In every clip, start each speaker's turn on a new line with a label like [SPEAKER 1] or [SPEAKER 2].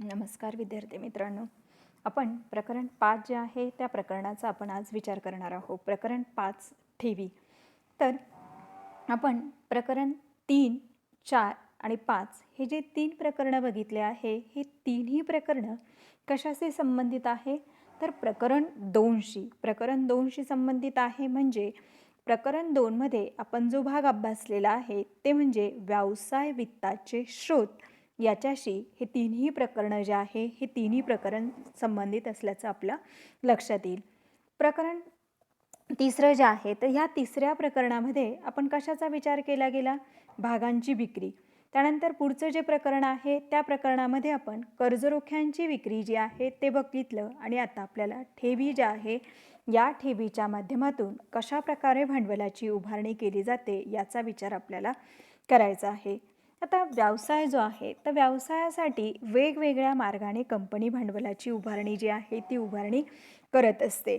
[SPEAKER 1] नमस्कार विद्यार्थी मित्रांनो, आपण प्रकरण 5 जे आहे त्या प्रकरणाचा आपण आज विचार करणार आहोत. प्रकरण 5 ठेवी. तर आपण प्रकरण 3, 4 आणि 5 हे जे 3 प्रकरणं बघितले आहे, हे तिन्ही प्रकरणं कशाशी संबंधित आहे? तर प्रकरण 2शी. प्रकरण 2शी संबंधित आहे म्हणजे प्रकरण 2 मध्ये आपण जो भाग अभ्यासलेला आहे ते म्हणजे व्यवसाय वित्ताचे स्रोत. याच्याशी हे तिन्ही प्रकरणं जे आहे हे तिन्ही प्रकरण संबंधित असल्याचं आपल्या लक्षात येईल. प्रकरण तिसरं जे आहे तर ह्या तिसऱ्या प्रकरणामध्ये आपण कशाचा विचार केला गेला? भागांची विक्री. त्यानंतर पुढचं जे प्रकरण आहे त्या प्रकरणामध्ये आपण कर्जरोख्यांची विक्री जी आहे ते बघितलं आणि आता आपल्याला ठेवी ज्या आहे या ठेवीच्या माध्यमातून कशा प्रकारे भांडवलाची उभारणी केली जाते याचा विचार आपल्याला करायचा आहे. आता व्यवसाय जो आहे तर व्यवसायासाठी वेगवेगळ्या मार्गाने कंपनी भांडवलाची उभारणी जी आहे ती उभारणी करत असते.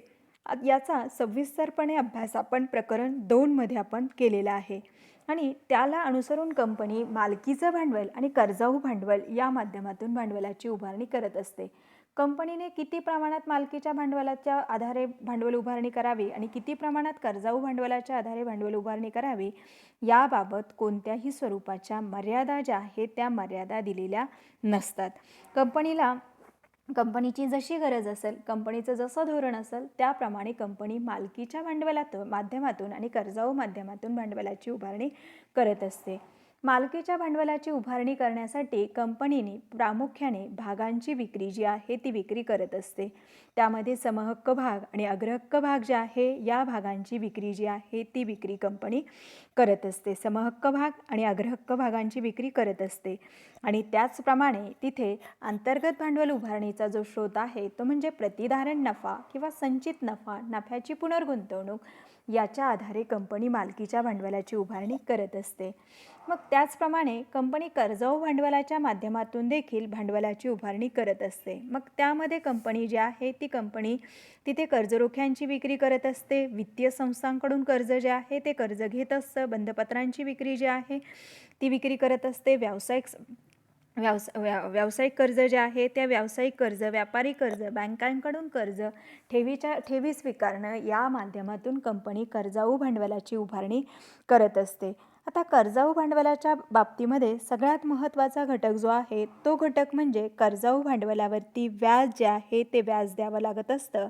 [SPEAKER 1] याचा सविस्तरपणे अभ्यास आपण प्रकरण 2 मध्ये आपण केलेला आहे आणि त्याला अनुसरून कंपनी मालकीचं भांडवल आणि कर्जाऊ भांडवल या माध्यमातून भांडवलाची उभारणी करत असते. कंपनीने किती प्रमाणात मालकीच्या भांडवलाच्या आधारे भांडवल उभारणी करावी आणि किती प्रमाणात कर्जाऊ भांडवलाच्या आधारे भांडवल उभारणी करावी याबाबत कोणत्याही स्वरूपाच्या मर्यादा ज्या आहेत त्या मर्यादा दिलेल्या नसतात. कंपनीची जशी गरज असेल, कंपनीचं जसं धोरण असेल त्याप्रमाणे कंपनी मालकीच्या भांडवलातून माध्यमातून आणि कर्जाऊ माध्यमातून भांडवलाची उभारणी करत असते. मालकीच्या भांडवलाची उभारणी करण्यासाठी कंपनीने प्रामुख्याने भागांची विक्री जी आहे ती विक्री करत असते. त्यामध्ये समहक्क भाग आणि अग्रहक्क भाग जे आहे या भागांची विक्री जी आहे ती विक्री कंपनी करत असते. समहक्क भाग आणि अग्रहक्क भागांची विक्री करत असते आणि त्याचप्रमाणे तिथे अंतर्गत भांडवल उभारणीचा जो स्रोत आहे तो म्हणजे प्रतिधारण नफा किंवा संचित नफा, नफ्याची पुनर्गुंतवणूक याच्या आधारे कंपनी मालकीच्या भांडवलाची उभारणी करत असते. मग त्याचप्रमाणे कंपनी कर्जाऊ भांडवलाच्या माध्यमातून देखील भांडवलाची उभारणी करत असते. मग त्यामध्ये कंपनी जी आहे ती कंपनी तिथे कर्जरोख्यांची विक्री करत असते, वित्तीय संस्थांकडून कर्ज जे आहे ते कर्ज घेत असतं, बंधपत्रांची विक्री जी आहे ती विक्री करत असते, व्यावसायिक कर्ज जे आहे त्या व्यावसायिक कर्ज, व्यापारी कर्ज, बँकांकडून कर्ज, ठेवी स्वीकारणं या माध्यमातून कंपनी कर्जाऊ भांडवलाची उभारणी करत असते. आता कर्जाऊ भांडवलाच्या बाबतीमध्ये सगळ्यात महत्त्वाचा घटक जो आहे तो घटक म्हणजे कर्जाऊ भांडवलावरती व्याज जे आहे ते व्याज द्यावं लागत असतं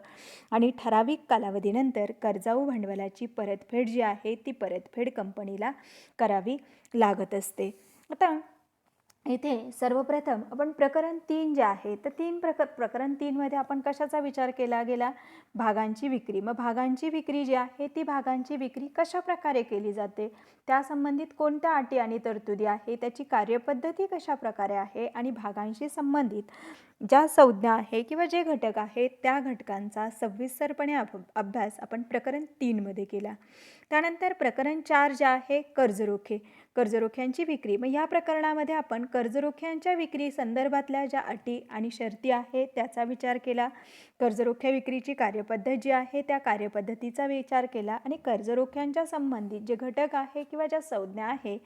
[SPEAKER 1] आणि ठराविक कालावधीनंतर कर्जाऊ भांडवलाची परतफेड जी आहे ती परतफेड कंपनीला करावी लागत असते. आता इथे सर्वप्रथम आपण प्रकरण 3 जे आहे तर प्रकरण 3 मध्ये आपण कशाचा विचार केला गेला? भागांची विक्री. मग भागांची विक्री जी आहे ती भागांची विक्री कशा प्रकारे केली जाते, त्या संबंधित कोणत्या अटी आणि तरतुदी आहे, त्याची कार्यपद्धती कशा प्रकारे आहे आणि भागांशी संबंधित ज्या संज्ञा आहे किंवा जे घटक आहेत त्या घटकांचा सविस्तरपणे अभ्यास आपण प्रकरण 3 मध्ये केला. त्यानंतर प्रकरण 4 जे आहे कर्जरोख्यांची विक्री. मग या प्रकरणामध्ये आपण कर्जरोख्यांच्या विक्री संदर्भातल्या ज्या अटी आणि शर्ती आहेत त्याचा विचार केला. कर्जरोख्या विक्रीची कार्यपद्धत जी आहे त्या कार्यपद्धतीचा विचार केला आणि कर्जरोख्यांच्या संबंधित जे घटक आहे किंवा ज्या संज्ञा आहे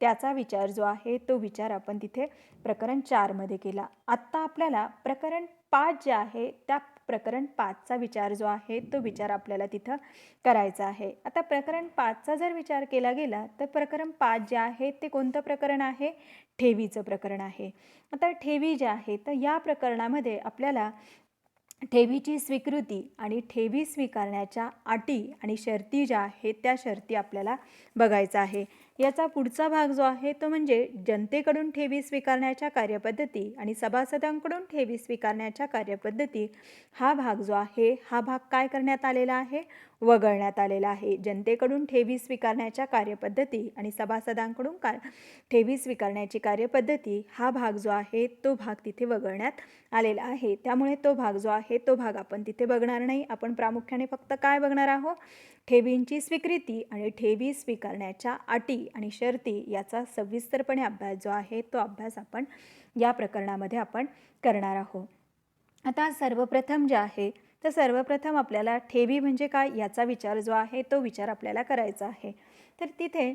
[SPEAKER 1] त्याचा विचार जो आहे तो विचार आपण तिथे प्रकरण 4 मध्ये केला. आत्ता आपल्याला प्रकरण 5 जे आहे त्या प्रकरण 5चा विचार जो आहे तो विचार आपल्याला तिथं करायचा आहे. आता प्रकरण 5चा जर विचार केला गेला तर प्रकरण 5 जे आहे ते कोणतं प्रकरण आहे? ठेवीचं प्रकरण आहे. आता ठेवी जे आहे तर या प्रकरणामध्ये आपल्याला ठेवीची स्वीकृती आणि ठेवी स्वीकारण्याच्या अटी आणि शर्ती ज्या आहेत त्या शर्ती आपल्याला बघायचा आहे. याचा पुढचा भाग जो आहे तो म्हणजे जनतेकडून ठेवी स्वीकारण्याच्या कार्यपद्धती आणि सभासदांकडून ठेवी स्वीकारण्याच्या कार्यपद्धती. हा भाग जो आहे हा भाग काय करण्यात आलेला आहे? वगळण्यात आलेला आहे. जनतेकडून ठेवी स्वीकारण्याच्या कार्यपद्धती आणि सभासदांकडून ठेवी स्वीकारण्याची कार्यपद्धती हा भाग जो आहे तो भाग तिथे वगळण्यात आलेला आहे. त्यामुळे तो भाग जो आहे तो भाग आपण तिथे बघणार नाही. आपण प्रामुख्याने फक्त काय बघणार आहोत? ठेवींची स्वीकृती आणि ठेवी स्वीकारण्याच्या अटी आणि शर्ती याचा सविस्तरपणे अभ्यास जो आहे तो अभ्यास आपण या प्रकरणामध्ये आपण करणार आहोत. आता सर्वप्रथम जे आहे तर सर्वप्रथम आपल्याला ठेवी म्हणजे काय याचा विचार जो आहे तो विचार आपल्याला करायचा आहे. तर तिथे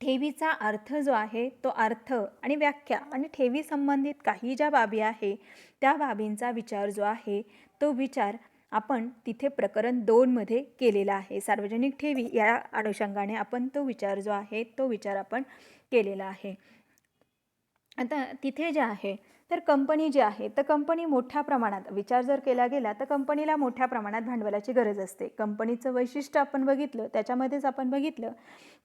[SPEAKER 1] ठेवीचा अर्थ जो आहे तो अर्थ आणि व्याख्या आणि ठेवी संबंधित काही ज्या बाबी आहे त्या बाबींचा विचार जो आहे तो विचार आपण तिथे प्रकरण 2 मध्ये केलेला आहे. सार्वजनिक ठेवी या अनुषंगाने आपण तो विचार जो आहे तो विचार आपण केलेला आहे. आता तिथे जे आहे तर कंपनी जी आहे तर कंपनी मोठ्या प्रमाणात विचार जर केला गेला तर कंपनीला मोठ्या प्रमाणात भांडवलाची गरज असते. कंपनीचं वैशिष्ट्य आपण बघितलं त्याच्यामध्येच आपण बघितलं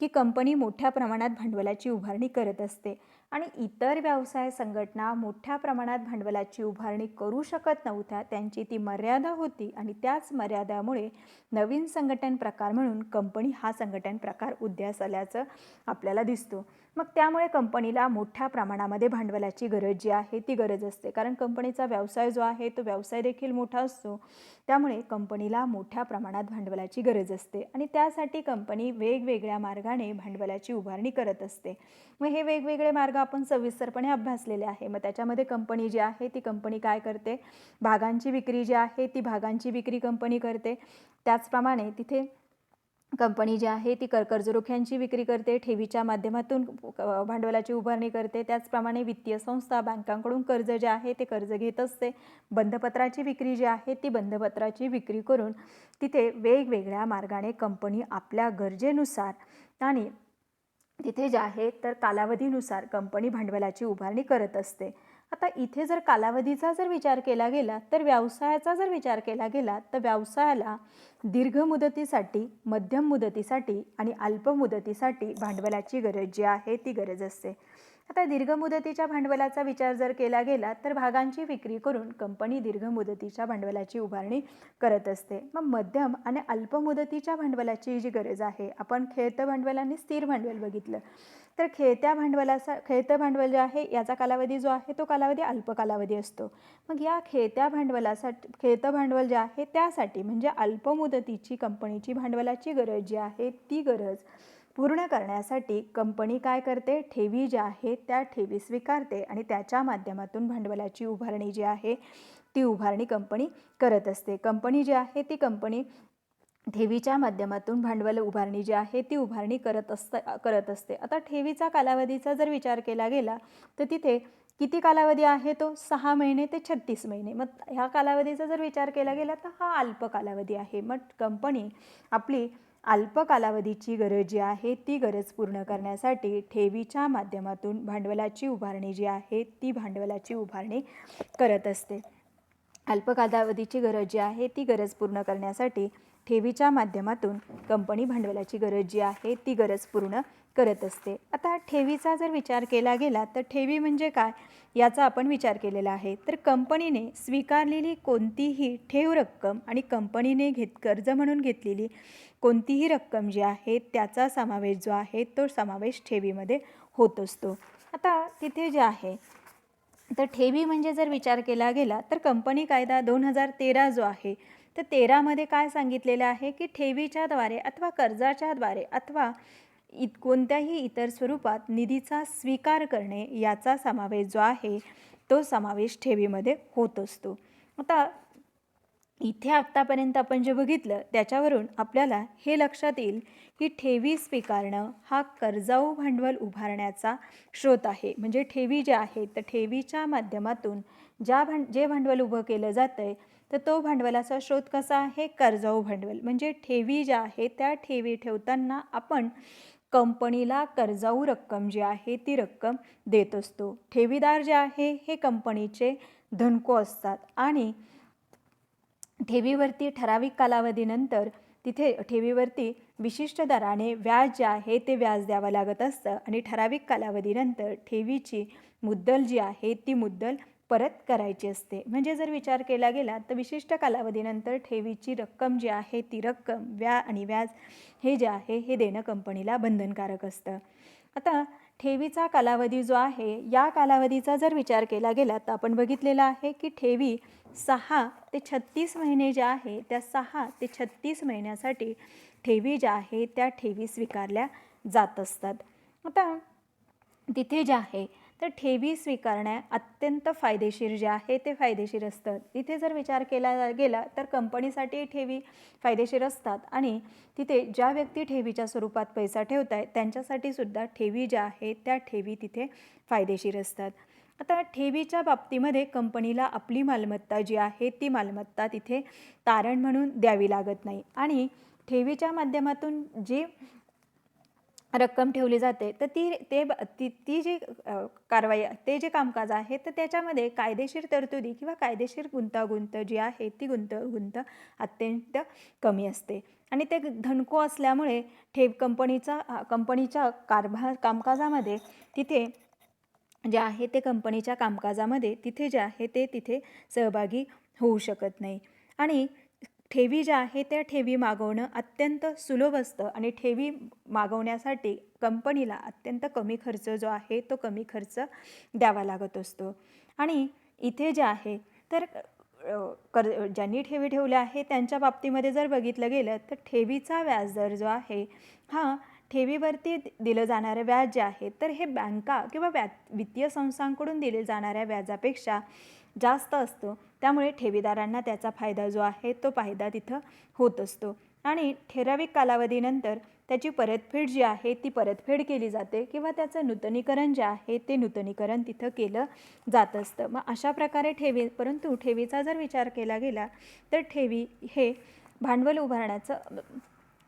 [SPEAKER 1] की कंपनी मोठ्या प्रमाणात भांडवलाची उभारणी करत असते आणि इतर व्यवसाय संघटना मोठ्या प्रमाणात भांडवलाची उभारणी करू शकत नव्हत्या. त्यांची ती मर्यादा होती आणि त्याच मर्यादामुळे नवीन संघटन प्रकार म्हणून कंपनी हा संघटन प्रकार उदयास आल्याचं आपल्याला दिसतो. मग त्यामुळे कंपनीला मोठ्या प्रमाणामध्ये भांडवलाची गरज जी आहे ती गरज असते, कारण कंपनीचा व्यवसाय जो आहे तो व्यवसाय देखील मोठा असतो. त्यामुळे कंपनीला मोठ्या प्रमाणात भांडवलाची गरज असते आणि त्यासाठी कंपनी वेगवेगळ्या मार्गाने भांडवलाची उभारणी करत असते. मग हे वेगवेगळे मार्ग आपण सविस्तरपणे अभ्यासलेले आहे. मग त्याच्यामध्ये कंपनी जी आहे ती कंपनी काय करते, भागांची विक्री जी आहे ती भागांची विक्री कंपनी करते. त्याचप्रमाणे तिथे कंपनी जी आहे ती कर्जरोख्यांची विक्री करते, ठेवीच्या माध्यमातून भांडवलाची उभारणी करते. त्याचप्रमाणे वित्तीय संस्था बँकांकडून कर्ज जे आहे ते कर्ज घेत असते. बंधपत्राची विक्री जी आहे ती बंधपत्राची विक्री करून तिथे वेगवेगळ्या मार्गाने कंपनी आपल्या गरजेनुसार आणि तिथे जे आहे तर कालावधीनुसार कंपनी भांडवलाची उभारणी करत असते. आता इथे जर कालावधीचा जर विचार केला गेला तर व्यवसायाचा जर विचार केला गेला तर व्यवसायाला दीर्घ मुदतीसाठी, मध्यम मुदतीसाठी आणि अल्प मुदतीसाठी भांडवलाची गरज जी आहे ती गरज असते. आता दीर्घ मुदतीच्या भांडवलाचा विचार जर केला गेला तर भागांची विक्री करून कंपनी दीर्घ मुदतीच्या भांडवलाची उभारणी करत असते. मग मध्यम आणि अल्प मुदतीच्या भांडवलाची जी गरज आहे, आपण खेळतं भांडवल आणि स्थिर भांडवल बघितलं तर खेळतं भांडवल जे आहे याचा कालावधी जो आहे तो कालावधी अल्प कालावधी असतो. मग या खेळतं भांडवल जे आहे त्यासाठी म्हणजे अल्प मुदतीची कंपनीची भांडवलाची गरज जी आहे ती गरज पूर्ण करण्यासाठी कंपनी काय करते, ठेवी ज्या आहे त्या ठेवी स्वीकारते आणि त्याच्या माध्यमातून भांडवलाची उभारणी जी आहे ती उभारणी कंपनी करत असते. कंपनी जी आहे ती कंपनी ठेवीच्या माध्यमातून भांडवल उभारणी जी आहे ती उभारणी करत असते. आता ठेवीचा कालावधीचा जर विचार केला गेला तर तिथे किती कालावधी आहे तो 6 महिने ते 36 महिने. मग ह्या कालावधीचा जर विचार केला गेला तर हा अल्प कालावधी आहे. मग कंपनी आपली अल्प कालावधीची गरज जी आहे ती गरज पूर्ण करण्यासाठी ठेवीच्या माध्यमातून भांडवलाची उभारणी जी आहे ती भांडवलाची उभारणी करत असते. अल्प कालावधीची गरज जी आहे ती गरज पूर्ण करण्यासाठी ठेवीच्या माध्यमातून कंपनी भांडवलाची गरज जी आहे ती गरज पूर्ण करत असते. आता ठेवीचा जर विचार केला गेला तर ठेवी म्हणजे काय याचा आपण विचार केलेला आहे. तर कंपनीने स्वीकारलेली कोणतीही ठेव रक्कम आणि कंपनीने कर्ज म्हणून घेतलेली कोणतीही रक्कम जी आहे त्याचा समावेश जो आहे तो समावेश ठेवीमध्ये होत असतो. आता तिथे जे आहे तर ठेवी म्हणजे जर विचार केला गेला तर कंपनी कायदा 2013 जो आहे तर 13 मध्ये काय सांगितलेलं आहे की ठेवीच्याद्वारे अथवा कर्जाच्याद्वारे अथवा कोणत्याही इतर स्वरूपात निधीचा स्वीकार करणे याचा समावेश जो आहे तो समावेश ठेवीमध्ये होत असतो. आता इथे आत्तापर्यंत आपण जे बघितलं त्याच्यावरून आपल्याला हे लक्षात येईल की ठेवी स्वीकारणं हा कर्जाऊ भांडवल उभारण्याचा स्रोत आहे. म्हणजे ठेवी जे आहे तर ठेवीच्या माध्यमातून जे भांडवल उभं केलं जातं आहे तर तो भांडवलाचा स्रोत कसा आहे, कर्जाऊ भांडवल. म्हणजे ठेवी ज्या आहे त्या ठेवी ठेवताना आपण कंपनीला कर्जाऊ रक्कम जी आहे ती रक्कम देत असतो. ठेवीदार जे आहे हे कंपनीचे धनको असतात आणि ठेवीवरती ठराविक कालावधीनंतर तिथे ठेवीवरती विशिष्ट दराने व्याज जे आहे ते व्याज द्यावं लागत असतं आणि ठराविक कालावधीनंतर ठेवीची मुद्दल जी आहे ती मुद्दल परत करायची असते. म्हणजे जर विचार केला गेला तर विशिष्ट कालावधीनंतर ठेवीची रक्कम जी आहे ती रक्कम व्याज हे जे आहे हे देणं कंपनीला बंधनकारक असतं. आता ठेवीचा कालावधी जो आहे या कालावधीचा जर विचार केला गेला तर आपण बघितलेला आहे की ठेवी 6 ते 36 महिने ज्या आहे त्या 6 ते 36 महिन्यासाठी ठेवी ज्या आहे त्या ठेवी स्वीकारल्या जात असतात. आता तिथे जे आहे तर ठेवी स्वीकारणे अत्यंत फायदेशीर जे आहे ते फायदेशीर असतं. इथे जर विचार केला गेला तर कंपनीसाठी ठेवी फायदेशीर असतात आणि तिथे ज्या व्यक्ती ठेवीच्या स्वरूपात पैसा ठेवत आहेत त्यांच्यासाठी सुद्धा ठेवी ज्या आहेत त्या ठेवी तिथे फायदेशीर असतात. आता ठेवीच्या बाबतीमध्ये कंपनीला आपली मालमत्ता जी आहे ती मालमत्ता तिथे तारण म्हणून द्यावी लागत नाही आणि ठेवीच्या माध्यमातून जी रक्कम ठेवली जाते तर ती जी कारवाई ते जे कामकाज आहे तर त्याच्यामध्ये कायदेशीर तरतुदी किंवा कायदेशीर गुंतागुंत जी आहे ती गुंतागुंत अत्यंत कमी असते आणि ते धनको असल्यामुळे कंपनीच्या कामकाजामध्ये तिथे जे आहे ते कंपनीच्या कामकाजामध्ये तिथे जे आहे ते तिथे सहभागी होऊ शकत नाही आणि ठेवी ज्या आहे त्या ठेवी मागवणं अत्यंत सुलभ असतं आणि ठेवी मागवण्यासाठी कंपनीला अत्यंत कमी खर्च जो आहे तो कमी खर्च द्यावा लागत असतो आणि इथे जे आहे तर ज्यांनी ठेवी ठेवल्या आहे त्यांच्या बाबतीमध्ये जर बघितलं गेलं तर ठेवीचा व्याजदर जो आहे हा ठेवीवरती दिलं जाणारं व्याज जे आहे तर हे बँका किंवा वित्तीय संस्थांकडून दिले जाणाऱ्या व्याजापेक्षा जास्त असतो. त्यामुळे ठेवीदारांना त्याचा फायदा जो आहे तो फायदा तिथं होत असतो आणि ठराविक कालावधीनंतर त्याची परतफेड जी आहे ती परतफेड केली जाते किंवा त्याचं नूतनीकरण जे आहे ते नूतनीकरण तिथं केलं जात असतं. मग अशा प्रकारे परंतु ठेवीचा जर विचार केला गेला तर ठेवी हे भांडवल उभारण्याचं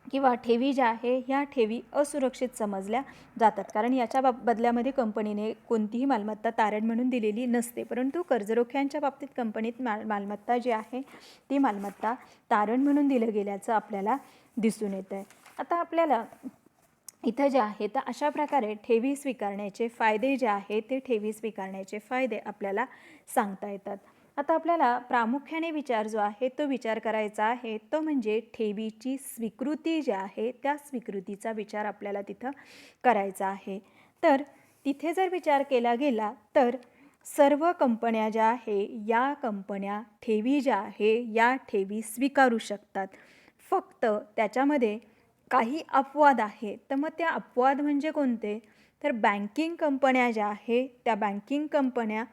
[SPEAKER 1] किंवा ठेवी ज्या आहे ह्या ठेवी असुरक्षित समजल्या जातात कारण याच्या बदल्यामध्ये कंपनीने कोणतीही मालमत्ता तारण म्हणून दिलेली नसते. परंतु कर्जरोख्यांच्या बाबतीत कंपनीत मालमत्ता जी आहे ती मालमत्ता तारण म्हणून दिलं गेल्याचं आपल्याला दिसून येतं आहे. आता आपल्याला इथं जे आहे तर अशा प्रकारे ठेवी स्वीकारण्याचे फायदे जे आहे ते ठेवी स्वीकारण्याचे फायदे आपल्याला सांगता येतात. आता आपल्याला प्रामुख्याने विचार जो आहे तो विचार करायचा आहे तो म्हणजे ठेवीची स्वीकृती जी आहे त्या स्वीकृतीचा विचार आपल्याला तिथं करायचा आहे. तर तिथे जर विचार केला गेला तर सर्व कंपन्या ज्या आहे या कंपन्या ठेवी ज्या आहे या ठेवी स्वीकारू शकतात. फक्त त्याच्यामध्ये काही अपवाद आहे. तर मग त्या अपवाद म्हणजे कोणते तर बँकिंग कंपन्या ज्या आहे त्या बँकिंग कंपन्या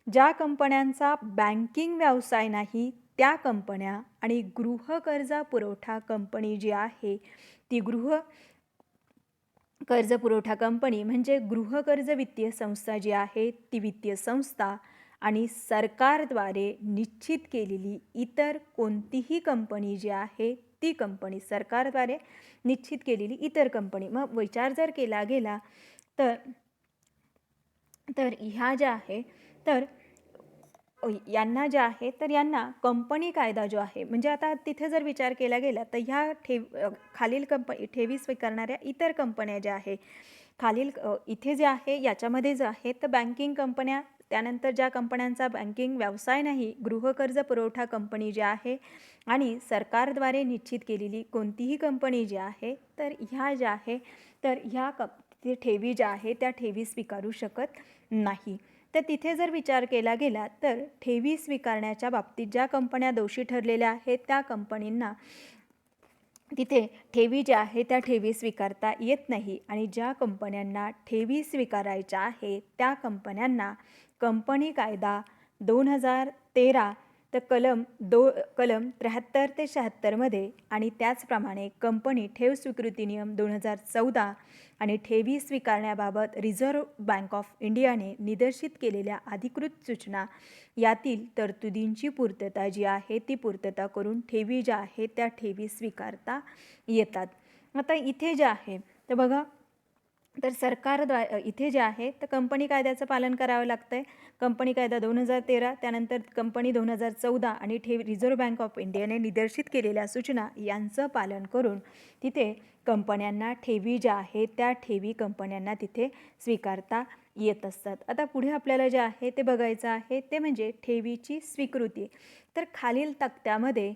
[SPEAKER 1] ज्या कंपन्यांचा बँकिंग व्यवसाय नाही त्या कंपन्या आणि गृहकर्ज पुरवठा कंपनी जी आहे ती कर्ज पुरवठा कंपनी म्हणजे गृहकर्ज वित्तीय संस्था जी आहे ती वित्तीय संस्था आणि सरकारद्वारे निश्चित केलेली इतर कोणतीही कंपनी जी आहे ती कंपनी सरकारद्वारे निश्चित केलेली इतर कंपनी. मग विचार जर केला गेला तर ह्या ज्या आहे तर यांना जे आहे तर यांना कंपनी कायदा जो आहे म्हणजे आता तिथे जर विचार केला गेला तर ह्या खालील ठेवी स्वीकारणाऱ्या इतर कंपन्या ज्या आहे खालील इथे जे आहे याच्यामध्ये जे आहे तर बँकिंग कंपन्या त्यानंतर ज्या कंपन्यांचा बँकिंग व्यवसाय नाही गृहकर्ज पुरवठा कंपनी जी आहे आणि सरकारद्वारे निश्चित केलेली कोणतीही कंपनी जी आहे तर ह्या ज्या आहे तर ह्या ठेवी ज्या आहे त्या ठेवी स्वीकारू शकत नाही. तर तिथे जर विचार केला गेला तर ठेवी स्वीकारण्याच्या बाबतीत ज्या कंपन्या दोषी ठरलेल्या आहेत त्या कंपनींना तिथे ठेवी ज्या आहे त्या ठेवी स्वीकारता येत नाही आणि ज्या कंपन्यांना ठेवी स्वीकारायच्या आहे त्या कंपन्यांना कंपनी कायदा 2013 तर कलम 73 ते 76 मध्ये आणि त्याचप्रमाणे कंपनी ठेव स्वीकृती नियम 2014 आणि ठेवी स्वीकारण्याबाबत रिझर्व्ह बँक ऑफ इंडियाने निदर्शित केलेल्या अधिकृत सूचना यातील तरतुदींची पूर्तता जी आहे ती पूर्तता करून ठेवी ज्या आहे त्या ठेवी स्वीकारता येतात. आता इथे जे आहे तर बघा तर सरकारद्वारे इथे जे आहे तर कंपनी कायद्याचं पालन करावं लागतं आहे. कंपनी कायदा 2013 त्यानंतर कंपनी 2014 आणि रिझर्व्ह बँक ऑफ इंडियाने निदर्शित केलेल्या सूचना यांचं पालन करून तिथे कंपन्यांना ठेवी ज्या आहेत त्या ठेवी कंपन्यांना तिथे स्वीकारता येत असतात. आता पुढे आपल्याला जे आहे ते बघायचं आहे ते म्हणजे ठेवीची स्वीकृती. तर खालील तक्त्यामध्ये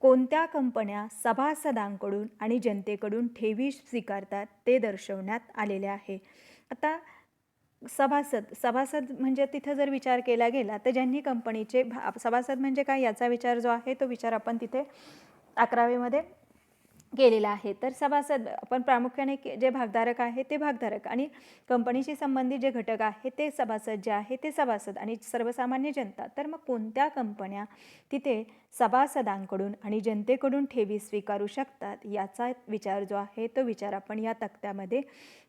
[SPEAKER 1] कोणत्या कंपन्या सभासदांकडून आणि जनतेकडून ठेवी स्वीकारतात ते दर्शवण्यात आलेले आहे. आता सभासद म्हणजे तिथं जर विचार केला गेला तर ज्यांनी कंपनीचे सभासद म्हणजे काय याचा विचार जो आहे तो विचार आपण तिथे 11वीमध्ये केलेला आहे. तर सभासद आपण प्रामुख्याने जे भागधारक आहे ते भागधारक आणि कंपनीशी संबंधित जे घटक आहे ते सभासद जे आहे ते सभासद आणि सर्वसामान्य जनता. तर मग कोणत्या कंपन्या तिथे सभासदांकडून आणि जनतेकडून ठेवी स्वीकारू शकतात याचा विचार जो आहे तो विचार आपण या तक्त्यामध्ये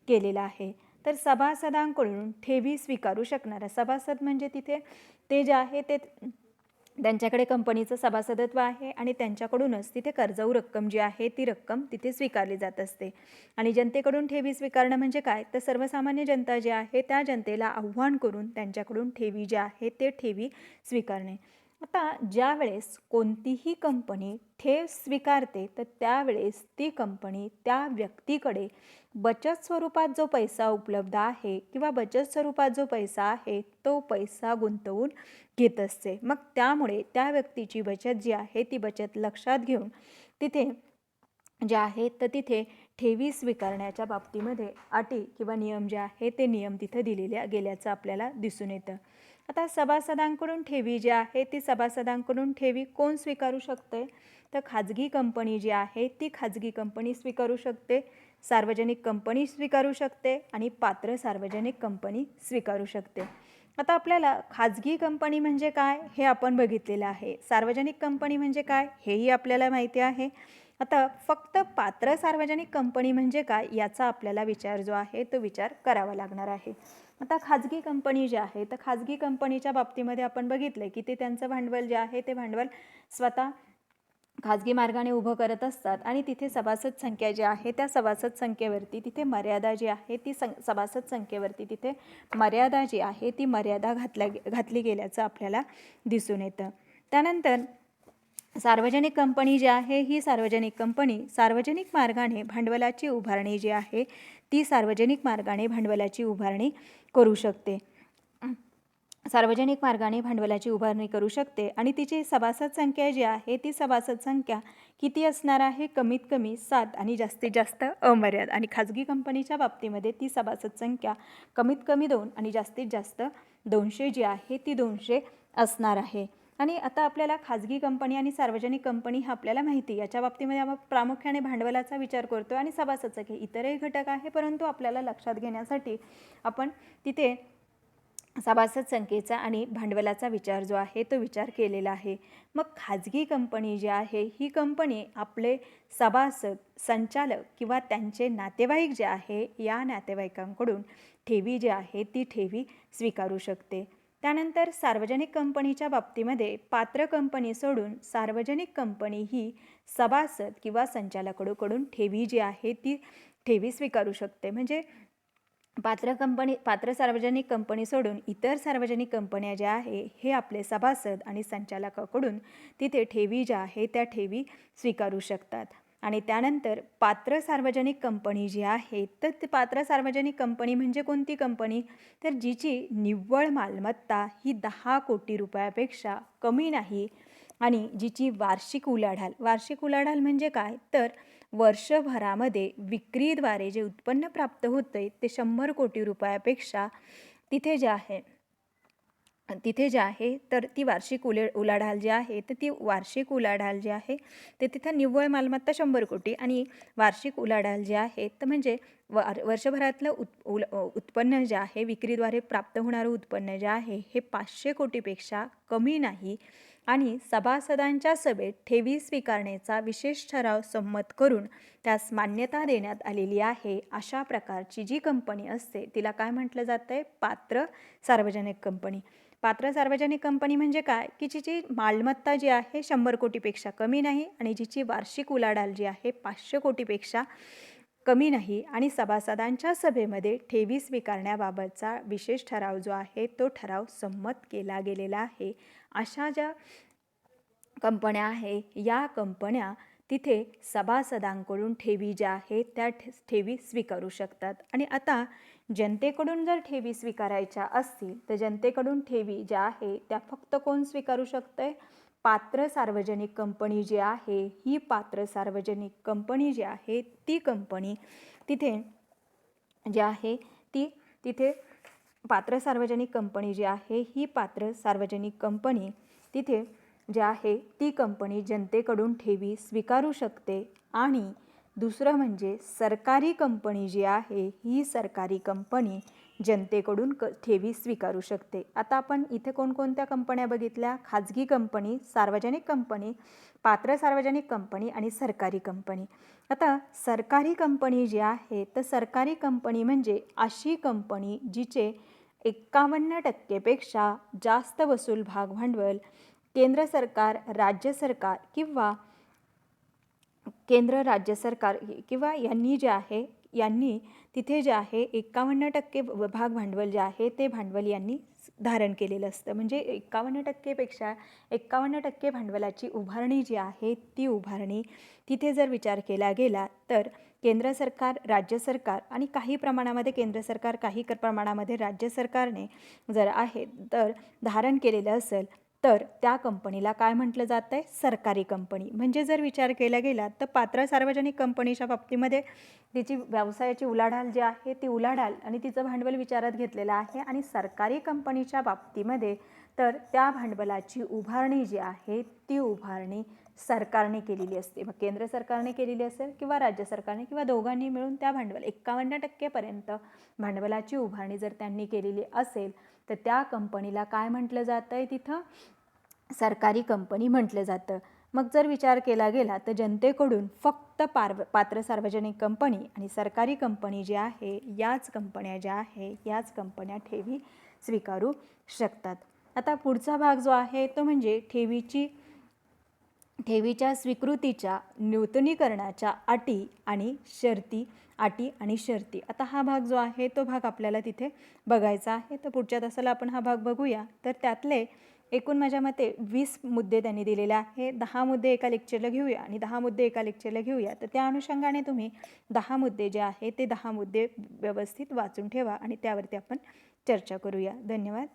[SPEAKER 1] केलेला आहे. तर सभासदांकडून ठेवी स्वीकारू शकणारा सभासद म्हणजे तिथे ते जे आहे ते त्यांच्याकडे कंपनीचं सभासदत्व आहे आणि त्यांच्याकडूनच तिथे कर्जाऊ रक्कम जी आहे ती रक्कम तिथे स्वीकारली जात असते. आणि जनतेकडून ठेवी स्वीकारणं म्हणजे काय, तर सर्वसामान्य जनता जी आहे त्या जनतेला आव्हान करून त्यांच्याकडून ठेवी जी आहे ते ठेवी स्वीकारणे. आता ज्या वेळेस कोणतीही कंपनी ठेव स्वीकारते तर त्यावेळेस ती कंपनी त्या व्यक्तीकडे बचत स्वरूपात जो पैसा उपलब्ध आहे किंवा बचत स्वरूपात जो पैसा आहे तो पैसा गुंतवून घेत असते. मग त्यामुळे त्या व्यक्तीची बचत जी आहे ती बचत लक्षात घेऊन तिथे जे आहे तर तिथे ठेवी स्वीकारण्याच्या बाबतीमध्ये अटी किंवा नियम जे आहे ते नियम तिथे दिलेल्या गेल्याचं आपल्याला दिसून येतं. आता सभासदांकडून ठेवी जी आहे ती सभासदांकडून ठेवी कोण स्वीकारू शकते, तर खाजगी कंपनी जी आहे ती खाजगी कंपनी स्वीकारू शकते, सार्वजनिक कंपनी स्वीकारू शकते आणि पात्र सार्वजनिक कंपनी स्वीकारू शकते. आता आपल्याला खाजगी कंपनी म्हणजे काय हे आपण बघितलेलं आहे, सार्वजनिक कंपनी म्हणजे काय हेही आपल्याला माहिती आहे. आता फक्त पात्र सार्वजनिक कंपनी म्हणजे काय याचा आपल्याला विचार जो आहे तो विचार करावा लागणार आहे. आता खाजगी कंपनी जी आहे तर खाजगी कंपनीच्या बाबतीमध्ये आपण बघितलं की ते त्यांचं भांडवल जे आहे ते भांडवल स्वतः खाजगी मार्गाने उभं करत असतात आणि तिथे सभासद संख्या जी आहे त्या सभासद संख्येवरती तिथे मर्यादा जी आहे ती सभासद संख्येवरती तिथे मर्यादा जी आहे ती मर्यादा घातली गेल्याचं आपल्याला दिसून येतं. त्यानंतर सार्वजनिक कंपनी जी आहे ही सार्वजनिक कंपनी सार्वजनिक मार्गाने भांडवलाची उभारणी जी आहे ती सार्वजनिक मार्गाने भांडवलाची उभारणी करू शकते. सार्वजनिक मार्गाने भांडवलाची उभारणी करू शकते आणि तिची सभासद संख्या जी आहे ती सभासद संख्या किती असणार आहे, कमीत कमी 7 आणि जास्तीत जास्त अमर्याद. आणि खाजगी कंपनीच्या बाबतीमध्ये ती सभासद संख्या कमीत कमी 2 आणि जास्तीत जास्त 200 जी आहे ती 200 असणार आहे. आणि आता आपल्याला खाजगी कंपनी आणि सार्वजनिक कंपनी हा आपल्याला माहिती, याच्या बाबतीमध्ये आपण प्रामुख्याने भांडवलाचा विचार करतो आणि सभासद संख्या इतरही घटक आहे, परंतु आपल्याला लक्षात घेण्यासाठी आपण तिथे सभासद संख्येचा आणि भांडवलाचा विचार जो आहे तो विचार केलेला आहे. मग खाजगी कंपनी जी आहे ही कंपनी आपले सभासद, संचालक किंवा त्यांचे नातेवाईक जे आहे या नातेवाईकांकडून ठेवी जी आहे ती ठेवी स्वीकारू शकते. त्यानंतर सार्वजनिक कंपनीच्या बाबतीमध्ये पात्र कंपनी सोडून सार्वजनिक कंपनी ही सभासद किंवा संचालकाकडून ठेवी जी आहे ती ठेवी स्वीकारू शकते. म्हणजे पात्र सार्वजनिक कंपनी सोडून इतर सार्वजनिक कंपन्या ज्या आहे हे आपले सभासद आणि संचालकाकडून तिथे ठेवी ज्या आहे त्या ठेवी स्वीकारू शकतात. आणि त्यानंतर पात्र सार्वजनिक कंपनी जी आहे तर ते पात्र सार्वजनिक कंपनी म्हणजे कोणती कंपनी, तर जिची निव्वळ मालमत्ता ही 10 कोटी रुपयापेक्षा कमी नाही आणि जिची वार्षिक उलाढाल म्हणजे काय, तर वर्षभरामध्ये विक्रीद्वारे जे उत्पन्न प्राप्त होते ते 100 कोटी रुपयापेक्षा तिथे जे आहे तर ती वार्षिक उलाढाल जी आहे तर ती वार्षिक उलाढाल जी आहे ते तिथं निव्वळ मालमत्ता 100 कोटी आणि वार्षिक उलाढाल जी आहे तर म्हणजे वर्षभरातलं उत्पन्न जे आहे विक्रीद्वारे प्राप्त होणारं उत्पन्न जे आहे हे 500 कोटीपेक्षा कमी नाही आणि सभासदांच्या सभेत ठेवी स्वीकारण्याचा विशेष ठराव संमत करून त्यास मान्यता देण्यात आलेली आहे. अशा प्रकारची जी कंपनी असते तिला काय म्हटलं जातं आहे, पात्र सार्वजनिक कंपनी. पात्र सार्वजनिक कंपनी म्हणजे काय, की जिची मालमत्ता जी आहे 100 कोटीपेक्षा कमी नाही आणि जिची वार्षिक उलाढाल जी आहे 500 कोटीपेक्षा कमी नाही आणि सभासदांच्या सभेमध्ये ठेवी स्वीकारण्याबाबतचा विशेष ठराव जो आहे तो ठराव संमत केला गेलेला आहे. अशा ज्या कंपन्या आहे या कंपन्या तिथे सभासदांकडून ठेवी ज्या आहेत त्या ठेवी स्वीकारू शकतात. आणि आता जनतेकडून जर ठेवी स्वीकारायच्या असतील तर जनतेकडून ठेवी ज्या आहे त्या फक्त कोण स्वीकारू शकते, पात्र सार्वजनिक कंपनी जी आहे ही पात्र सार्वजनिक कंपनी जी आहे ती कंपनी तिथे जी आहे ती तिथे पात्र सार्वजनिक कंपनी जी आहे ही पात्र सार्वजनिक कंपनी तिथे जी आहे ती कंपनी जनतेकडून ठेवी स्वीकारू शकते आणि दुसरं म्हणजे सरकारी कंपनी जी आहे ही सरकारी कंपनी जनतेकडून ठेवी स्वीकारू शकते. आता आपण इथे कोणकोणत्या कंपन्या बघितल्या? खाजगी कंपनी, सार्वजनिक कंपनी, पात्र सार्वजनिक कंपनी आणि सरकारी कंपनी. आता सरकारी कंपनी जी आहे तर सरकारी कंपनी म्हणजे अशी कंपनी जिचे 51% पेक्षा जास्त वसूल भाग भांडवल केंद्र सरकार, राज्य सरकार किंवा केंद्र राज्य सरकार किंवा यांनी तिथे जे आहे 51% भाग भांडवल जे आहे ते भांडवल यांनी धारण केलेलं असतं. म्हणजे 51% भांडवलाची उभारणी जी आहे ती उभारणी तिथे जर विचार केला गेला तर केंद्र सरकार, राज्य सरकार आणि काही प्रमाणामध्ये केंद्र सरकार, काही प्रमाणामध्ये राज्य सरकारने जर आहे तर धारण केलेलं असेल तर त्या कंपनीला काय म्हटलं जातं आहे? सरकारी कंपनी. म्हणजे जर विचार केला गेला तर पात्र सार्वजनिक कंपनीच्या बाबतीमध्ये तिची व्यवसायाची उलाढाल जी आहे ती उलाढाल आणि तिचं भांडवल विचारात घेतलेलं आहे. आणि सरकारी कंपनीच्या बाबतीमध्ये तर त्या भांडवलाची उभारणी जी आहे ती उभारणी सरकारने केलेली असते. मग केंद्र सरकारने केलेली असेल किंवा राज्य सरकारने किंवा दोघांनी मिळून त्या 51% पर्यंत भांडवलाची उभारणी जर त्यांनी केलेली असेल तर त्या कंपनीला काय म्हटलं जातं आहे? तिथं सरकारी कंपनी म्हटलं जातं. मग जर विचार केला गेला तर जनतेकडून फक्त पात्र सार्वजनिक कंपनी आणि सरकारी कंपनी जी आहे याच कंपन्या ठेवी स्वीकारू शकतात. आता पुढचा भाग जो आहे तो म्हणजे ठेवीच्या स्वीकृतीच्या नूतनीकरणाच्या अटी आणि शर्ती. आता हा भाग जो आहे तो भाग आपल्याला तिथे बघायचा आहे. तर पुढच्या तासाला आपण हा भाग बघूया. तर त्यातले एकूण माझ्या मते 20 मुद्दे त्यांनी दिलेले आहे. 10 मुद्दे एका लेक्चरला घेऊया आणि 10 मुद्दे एका लेक्चरला घेऊया. तर त्या अनुषंगाने तुम्ही 10 मुद्दे जे आहे ते 10 मुद्दे व्यवस्थित वाचून ठेवा आणि त्यावरती आपण चर्चा करूया. धन्यवाद.